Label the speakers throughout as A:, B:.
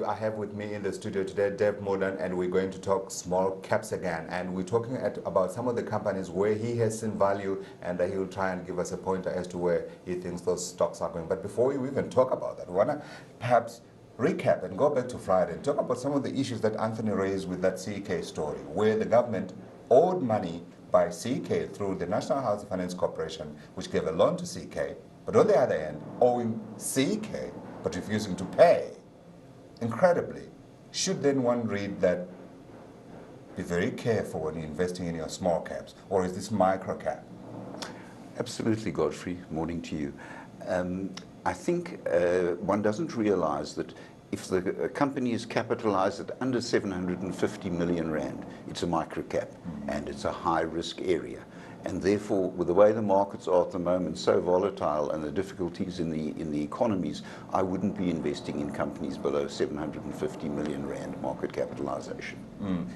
A: I have with me in the studio today David Mordant, and we're going to talk small caps again. And we're talking about some of the companies where he has seen value, and he will try and give us a pointer as to where he thinks those stocks are going. But before we even talk about that, we want to perhaps recap and go back to Friday and talk about some of the issues that Anthony raised with that CK story, where the government owed money by CK through the National Housing Finance Corporation, which gave a loan to CK, but on the other end, owing CK, but refusing to pay. Incredibly. Should then one read that, be very careful when you're investing in your small caps, or is this micro cap?
B: Absolutely, Godfrey. Morning to you. I think one doesn't realize that if the company is capitalized at under 750 million rand, it's a micro cap and it's a high risk area. And therefore, with the way the markets are at the moment, so volatile, and the difficulties in the economies, I wouldn't be investing in companies below 750 million rand market capitalization.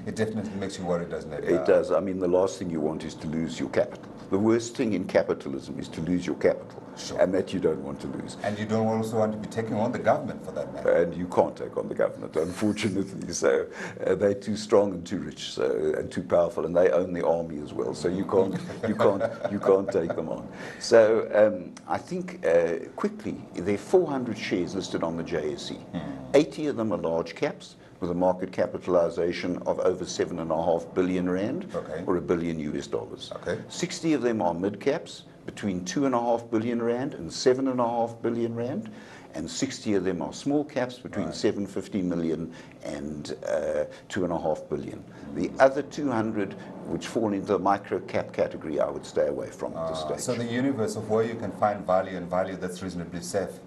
A: It definitely makes you worry, doesn't it?
B: It does. I mean, the last thing you want is to lose your capital. The worst thing in capitalism is to lose your capital.
A: Sure.
B: And that you don't want to lose.
A: And you don't also want to be taking on the government for that matter.
B: And you can't take on the government, unfortunately. So they're too strong and too rich, and too powerful, and they own the army as well. So you can't take them on. So I think quickly, there are 400 shares listed on the JSE. 80 of them are large caps, with a market capitalization of over 7.5 billion rand, or $1 billion US. 60 of them are mid caps, between 2.5 billion rand and 7.5 billion rand, and 60 of them are small caps between 750 million and 2.5 billion. The other 200, which fall into the micro cap category, I would stay away from at this stage.
A: So the universe of where you can find value, and value that's reasonably safe,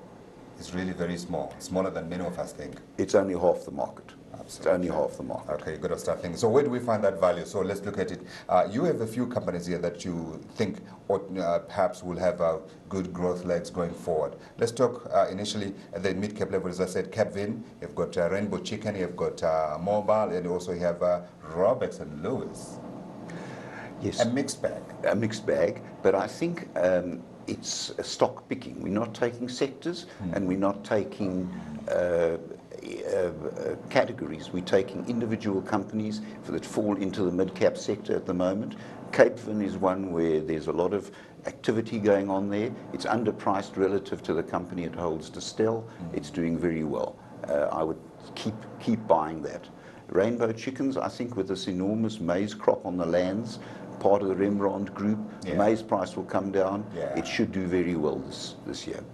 A: is really very small, smaller than many of us think.
B: It's only half the market.
A: Absolutely.
B: It's only half the market.
A: Okay, you've got to start thinking. So where do we find that value? So let's look at it. You have a few companies here that you think or perhaps will have good growth legs going forward. Let's talk initially at the mid-cap level. As I said, Capvin, you've got Rainbow Chicken, you've got Mobile, and also you have Roberts and Lewis.
B: Yes.
A: A mixed bag.
B: A mixed bag, but I think it's stock picking. We're not taking sectors, and we're not taking categories. We're taking individual companies that fall into the mid-cap sector at the moment. Capevin is one where there's a lot of activity going on there. It's underpriced relative to the company it holds, Distel. It's doing very well. I would keep buying that. Rainbow Chickens, I think with this enormous maize crop on the lands, part of the Rembrandt group, the maize price will come down. It should do very well this year.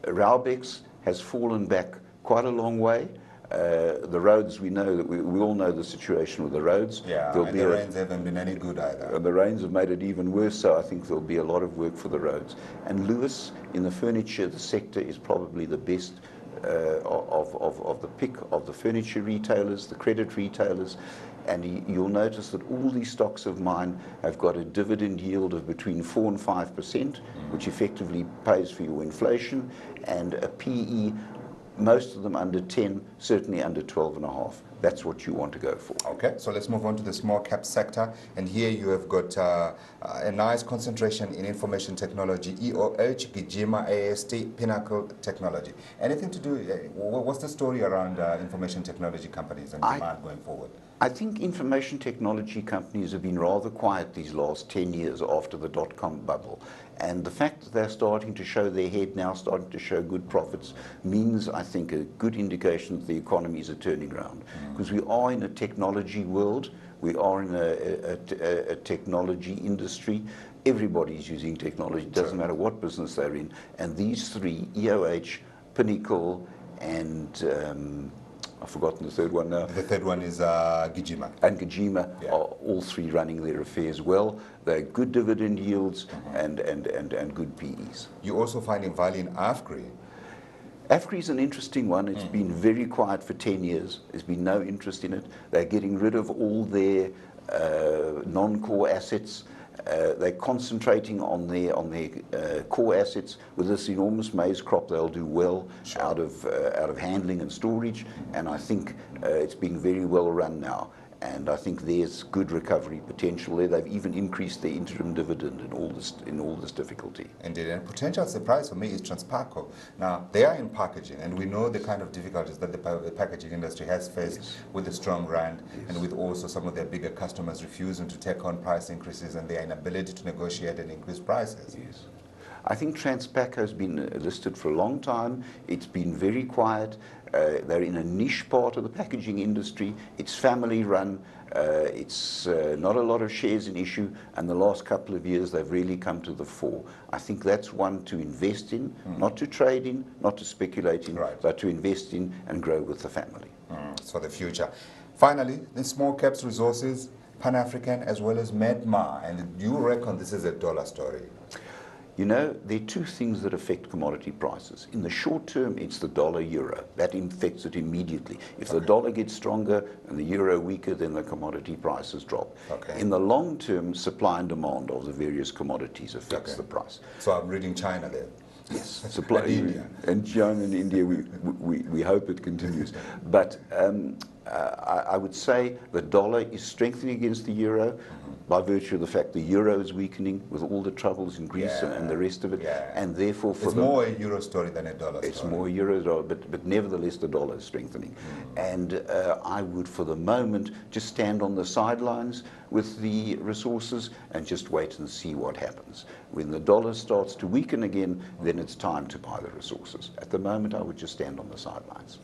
B: Raubex has fallen back quite a long way. The roads, we know that we all know the situation with the roads.
A: And the rains haven't been any good either.
B: And the rains have made it even worse, so I think there'll be a lot of work for the roads. And Lewis, in the furniture, the sector is probably the best of the pick of the furniture retailers, the credit retailers. And you'll notice that all these stocks of mine have got a dividend yield of between 4 and 5%, which effectively pays for your inflation, and a PE, most of them under 10, certainly under 12.5. That's what you want to go for.
A: Okay, so let's move on to the small cap sector. And here you have got a nice concentration in information technology, EOH, Gijima, AST, Pinnacle Technology. Anything to do, what's the story around information technology companies and demand going forward?
B: I think information technology companies have been rather quiet these last 10 years after the dot-com bubble. And the fact that they're starting to show their head now, starting to show good profits, means, I think, a good indication that the economies are turning around. Because we are in a technology world, we are in a technology industry. Everybody's using technology, it doesn't matter what business they're in. And these three, EOH, Pinnacle, and I've forgotten the third one now.
A: The third one is Gijima.
B: And Gijima are all three running their affairs well. They're good dividend yields and good PEs.
A: You're also finding value in AFGRI.
B: AFGRI is an interesting one. It's been very quiet for 10 years. There's been no interest in it. They're getting rid of all their non-core assets. They're concentrating on their core assets. With this enormous maize crop, they'll do well out of handling and storage, and I think it's being very well run now. And I think there's good recovery potential there. They've even increased their interim dividend in all this difficulty.
A: Indeed, and potential surprise for me is Transpaco. Now, they are in packaging, and we know the kind of difficulties that the packaging industry has faced with the strong rand, and with also some of their bigger customers refusing to take on price increases and their inability to negotiate and increase prices.
B: Yes. I think Transpaco has been listed for a long time. It's been very quiet. They're in a niche part of the packaging industry. It's family run. It's not a lot of shares in issue, and the last couple of years they've really come to the fore. I think that's one to invest in, not to trade in, not to speculate in, but to invest in and grow with the family.
A: For the future. Finally, the small caps resources, Pan-African as well as Medmar, and you reckon this is a dollar story?
B: You know, there are two things that affect commodity prices. In the short term, it's the dollar-euro. That affects it immediately. If the dollar gets stronger and the euro weaker, then the commodity prices drop. In the long term, supply and demand of the various commodities affects the price.
A: So I'm reading China there.
B: Yes, supply and India. And China and India, we hope it continues. But I would say the dollar is strengthening against the euro by virtue of the fact the euro is weakening with all the troubles in Greece and the rest of it. And therefore,
A: it's more a euro story than a dollar story.
B: It's more a euro dollar, but nevertheless the dollar is strengthening. And I would, for the moment, just stand on the sidelines with the resources and just wait and see what happens. When the dollar starts to weaken again, then it's time to buy the resources. At the moment, I would just stand on the sidelines.